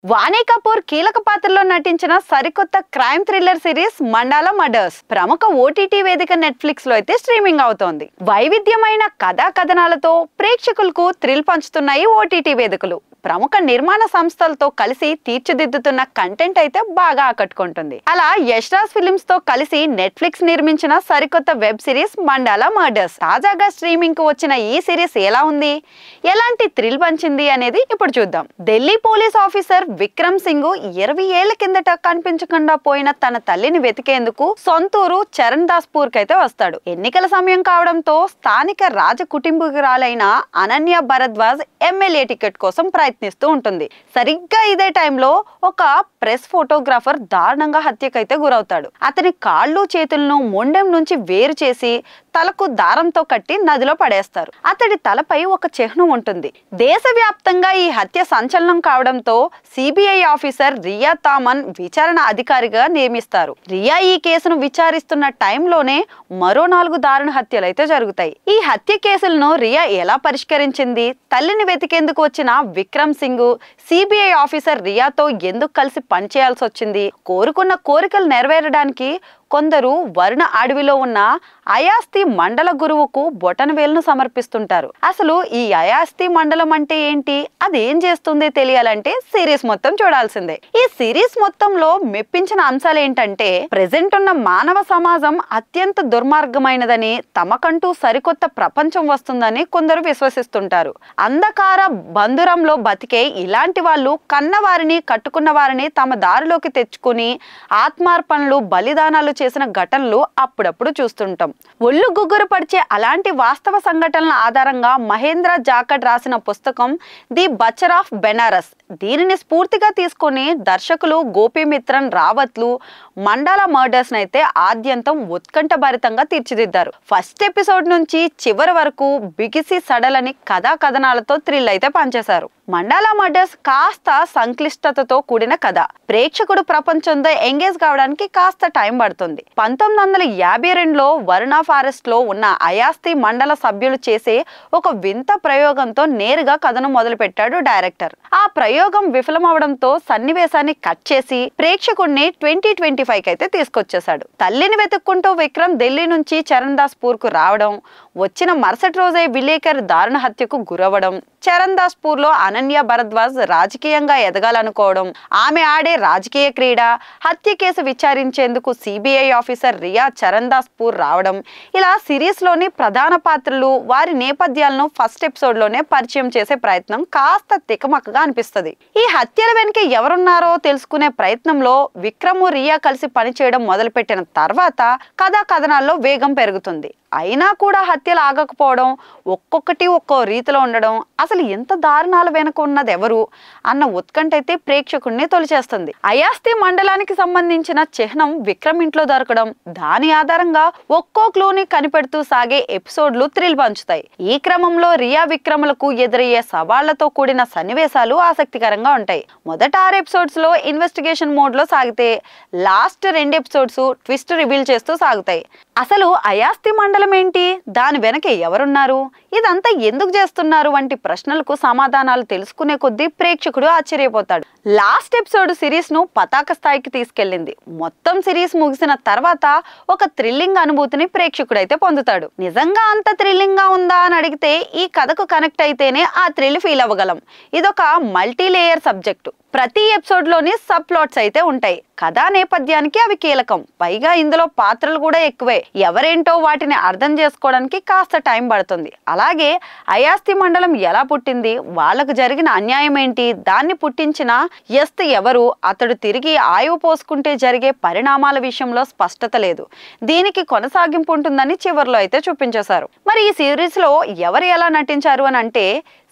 వాణి కపూర్ కీలక పాత్రలో నటించిన సరికొత్త crime thriller series mandala murders ప్రముఖ ఓటీటీ వేదిక నెట్ఫ్లిక్స్ లో అయితే స్ట్రీమింగ్ అవుతోంది. వైవిధ్యమైన కథా కథనాలతో ప్రేక్షకులకు థ్రిల్ పంచుతున్నాయి ఓటీటీ వేదికలు. ప్రముఖ నిర్మాణ సంస్థలతో కలిసి తీర్చిదిద్దుతున్న కంటెంట్ అయితే బాగా ఆకట్టుకుంటుంది. అలా యశ్రాజ్ ఫిలిమ్స్ తో కలిసి నెట్ఫ్లిక్స్ నిర్మించిన సరికొత్త వెబ్ సిరీస్ మండాలా మర్డర్స్ తాజాగా స్ట్రీమింగ్ కు వచ్చిన ఈ సిరీస్ ఎలా ఉంది, ఎలాంటి థ్రిల్ పంచింది అనేది ఇప్పుడు చూద్దాం. ఢిల్లీ పోలీస్ ఆఫీసర్ విక్రమ్ సింగ్ 20 ఏళ్ల కిందట కనిపించకుండా పోయిన తన తల్లిని వెతికేందుకు సొంతూరు చరణ్దాస్పూర్ కైతే వస్తాడు. ఎన్నికల సమయం కావడంతో స్థానిక రాజ కుటుంబీకురాలైన అనన్య భరద్వాజ్ ఎమ్మెల్యే టికెట్ కోసం ప్రయత్నిస్తూ ఉంటుంది. సరిగ్గా ఇదే టైంలో ఒక ప్రెస్ ఫోటోగ్రాఫర్ దారుణంగా హత్యకైతే గురవుతాడు. అతని కాళ్ళు చేతులను మొండెం నుంచి వేరు చేసి తలకు దారంతో కట్టి నదిలో పడేస్తారు. అతడి తలపై ఒక చిహ్నం ఉంటుంది. దేశవ్యాప్తంగా ఈ హత్య సంచలనం కావడంతో సిబిఐ ఆఫీసర్ రియా తామన్ విచారణ అధికారిగా నియమిస్తారు. రియా ఈ కేసును విచారిస్తున్న టైంలోనే మరో 4 దారుణ హత్యలు అయితే జరుగుతాయి. ఈ హత్య కేసులను రియా ఎలా పరిష్కరించింది, తల్లిని వెతికేందుకు వచ్చిన విక్రమ్ సింగ్ సిబిఐ ఆఫీసర్ రియాతో ఎందుకు కలిసి పనిచేయాల్సి వచ్చింది, కోరుకున్న కోరికలు నెరవేరడానికి కొందరు వరుణ అడవిలో ఉన్న అయాస్తి మండల గురువుకు బొటనవేలును సమర్పిస్తుంటారు. అసలు ఈ అయాస్తి మండలం అంటే ఏంటి, అది ఏం చేస్తుంది తెలియాలంటే సిరీస్ మొత్తం చూడాల్సిందే. ఈ సిరీస్ మొత్తంలో మెప్పించిన అంశాలు ఏంటంటే, ప్రెజెంట్ ఉన్న మానవ సమాజం అత్యంత దుర్మార్గమైనదని, తమకంటూ సరికొత్త ప్రపంచం వస్తుందని కొందరు విశ్వసిస్తుంటారు. అంధకార బంధురంలో బతికే ఇలాంటి వాళ్ళు కన్నవారిని కట్టుకున్న వారిని తమ దారిలోకి తెచ్చుకుని ఆత్మార్పణలు బలిదానాలు చేసిన ఘటనలు అప్పుడప్పుడు చూస్తుంటాం. ఒళ్ళు గుగ్గురు పడిచే అలాంటి వాస్తవ సంఘటనల ఆధారంగా మహేంద్ర జాకడ్ రాసిన పుస్తకం ది బచర్ ఆఫ్ బెనారస్, దీనిని స్ఫూర్తిగా తీసుకొని దర్శకులు గోపీమిత్రన్ రావత్లు మండాలా మర్డర్స్ అయితే ఆద్యంతం ఉత్కంఠభరితంగా తీర్చిదిద్దారు. ఫస్ట్ ఎపిసోడ్ నుంచి చివరి వరకు బిగిసి సడలని కథా కథనాలతో థ్రిల్ అయితే పనిచేశారు. మండాలా మర్డర్స్ కాస్త సంక్లిష్టతతో కూడిన కథ. ప్రేక్షకుడు ప్రపంచంతో ఎంగేజ్ కావడానికి కాస్త టైం పడుతుంది. 1952లో వరుణ ఫారెస్ట్ లో ఉన్న అయాస్తి మండల సభ్యులు చేసే ఒక వింత ప్రయోగంతో నేరుగా కథను మొదలు పెట్టాడు డైరెక్టర్. ఆ ప్రయోగం విఫలమవడంతో సన్నివేశాన్ని కట్ చేసి ప్రేక్షకుడిని 2025 అయితే తీసుకొచ్చేశాడు. తల్లిని వెతుక్కుంటూ విక్రమ్ ఢిల్లీ నుంచి చరణ్దాస్పూర్ కు రావడం, వచ్చిన మరుసటి రోజే విలేకర్ దారుణ హత్యకు గురవడం, చరణ్దాస్పూర్ లో అనన్య భరద్వాజ్ రాజకీయంగా ఎదగాలనుకోవడం, ఆమె ఆడే రాజకీయ క్రీడ, హత్య కేసు విచారించేందుకు సిబిఐ ఆఫీసర్ రియా చరణ్దాస్పూర్ రావడం, ఇలా సిరీస్ లోని ప్రధాన పాత్రలు వారి నేపథ్యాలను ఫస్ట్ ఎపిసోడ్ లోనే పరిచయం చేసే ప్రయత్నం కాస్త తికమకగా అనిపిస్తుంది. ఈ హత్యల వెనుక ఎవరున్నారో తెలుసుకునే ప్రయత్నంలో విక్రమ్ రియా కలిసి పనిచేయడం మొదలుపెట్టిన తర్వాత కథా కథనాల్లో వేగం పెరుగుతుంది. అయినా కూడా హత్యలు ఆగకపోవడం, ఒక్కొక్కటి ఒక్కో రీతిలో ఉండడం, అసలు ఎంత దారుణాల వెనుక ఉన్నది ఎవరు అన్న ఉత్కంఠ అయితే ప్రేక్షకుడిని తొలిచేస్తుంది. అయాస్తి మండలానికి సంబంధించిన చిహ్నం విక్రమ్ ఇంట్లో దొరకడం, దాని ఆధారంగా ఒక్కో క్లూని కనిపెడుతూ సాగే ఎపిసోడ్లు థ్రిల్ పంచుతాయి. ఈ క్రమంలో రియా విక్రములకు ఎదురయ్యే సవాళ్లతో కూడిన సన్నివేశాలు ఆసక్తికరంగా ఉంటాయి. మొదట 6 ఎపిసోడ్స్ లో ఇన్వెస్టిగేషన్ మోడ్ లో సాగితే లాస్ట్ 2 ఎపిసోడ్స్ ట్విస్ట్ రివీల్ చేస్తూ సాగుతాయి. అసలు అయాస్తి మండలం ఏంటి, దాని వెనక ఎవరున్నారు, ఇదంతా ఎందుకు చేస్తున్నారు వంటి ప్రశ్నలకు సమాధానాలు తెలుసుకునే కొద్దీ ప్రేక్షకుడు ఆశ్చర్యపోతాడు. లాస్ట్ ఎపిసోడ్ సిరీస్ ను పతాక స్థాయికి తీసుకెళ్లింది. మొత్తం సిరీస్ ముగిసిన తర్వాత ఒక థ్రిల్లింగ్ అనుభూతిని ప్రేక్షకుడు అయితే పొందుతాడు. నిజంగా అంత థ్రిల్లింగ్ గా ఉందా అని అడిగితే ఈ కథకు కనెక్ట్ అయితేనే ఆ థ్రిల్ ఫీల్ అవ్వగలం. ఇదొక మల్టీ లేయర్ సబ్జెక్టు. ప్రతి ఎపిసోడ్ లోని సబ్ ప్లాట్స్ అయితే ఉంటాయి. కథా నేపథ్యానికి అవి కీలకం. పైగా ఇందులో పాత్రలు కూడా ఎక్కువే. ఎవరేంటో వాటిని అర్థం చేసుకోవడానికి కాస్త టైం పడుతుంది. అలాగే అయాస్తి మండలం ఎలా పుట్టింది, వాళ్ళకు జరిగిన అన్యాయం ఏంటి, దాన్ని పుట్టించిన ఎస్త్ ఎవరు, అతడు తిరిగి ఆయువు పోసుకుంటే జరిగే పరిణామాల విషయంలో స్పష్టత లేదు. దీనికి కొనసాగింపు ఉంటుందని చివరిలో అయితే చూపించేశారు. మరి ఈ సిరీస్ లో ఎవరు ఎలా నటించారు అని అంటే,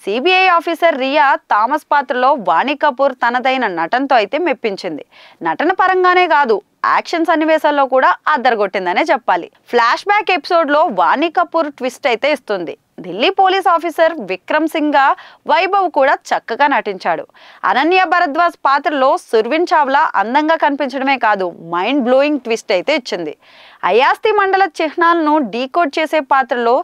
సిబిఐ ఆఫీసర్ రియా థామస్ పాత్రలో వాణి కపూర్ తనదైన నటనతో అయితే మెప్పించింది. నటన పరంగానే కాదు, యాక్షన్ సన్నివేశాల్లో కూడా అద్దరగొట్టిందనే చెప్పాలి. ఫ్లాష్ బ్యాక్ ఎపిసోడ్ లో వాణి కపూర్ ట్విస్ట్ అయితే ఇస్తుంది. ఢిల్లీ పోలీస్ ఆఫీసర్ విక్రమ్ సింగ్ గా వైభవ్ కూడా చక్కగా నటించాడు. అనన్య భరద్వాజ్ పాత్రలో సుర్విన్ చావ్లా అందంగా కనిపించడమే కాదు, మైండ్ బ్లోయింగ్ ట్విస్ట్ అయితే ఇచ్చింది. అయాస్తి మండల చిహ్నాలను డీకోడ్ చేసే పాత్రలో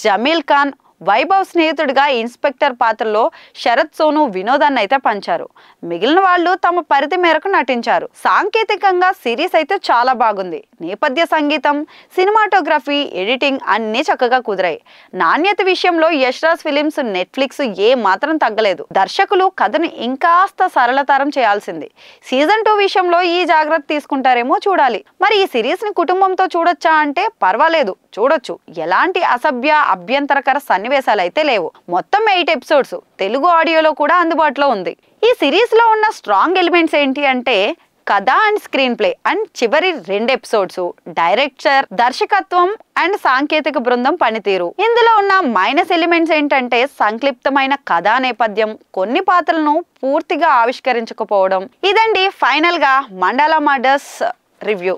జమీల్ ఖాన్, వైభవ్ స్నేహితుడిగా ఇన్స్పెక్టర్ పాత్రలో శరత్ సోను వినోదాన్ని అయితే పంచారు. మిగిలిన వాళ్ళు తమ పరిధి మేరకు నటించారు. సాంకేతికంగా సిరీస్ అయితే చాలా బాగుంది. నేపథ్య సంగీతం, సినిమాటోగ్రఫీ, ఎడిటింగ్ అన్నీ చక్కగా కుదిరాయి. నాణ్యత విషయంలో యష్ రాజ్ ఫిలిమ్స్ నెట్ఫ్లిక్స్ ఏ మాత్రం తగ్గలేదు. దర్శకులు కథను ఇంకాస్త సరళతరం చేయాల్సింది. సీజన్ 2 విషయంలో ఈ జాగ్రత్త తీసుకుంటారేమో చూడాలి. మరి ఈ సిరీస్ ని కుటుంబంతో చూడొచ్చా అంటే పర్వాలేదు, చూడొచ్చు. ఎలాంటి అభ్యంతరకర సన్నివేశాలు అయితే లేవు. మొత్తం 8 ఎపిసోడ్స్ తెలుగు ఆడియోలో కూడా అందుబాటులో ఉంది. ఈ సిరీస్ లో ఉన్న స్ట్రాంగ్ ఎలిమెంట్స్ ఏంటి అంటే కథ అండ్ స్క్రీన్ ప్లే అండ్ చివరి 2 ఎపిసోడ్స్, డైరెక్టర్, దర్శకత్వం అండ్ సాంకేతిక బృందం పనితీరు. ఇందులో ఉన్న మైనస్ ఎలిమెంట్స్ ఏంటంటే సంక్లిప్తమైన కథా నేపథ్యం, కొన్ని పాత్రలను పూర్తిగా ఆవిష్కరించకపోవడం. ఇదండి ఫైనల్ గా మండాలా మర్డర్స్ రివ్యూ.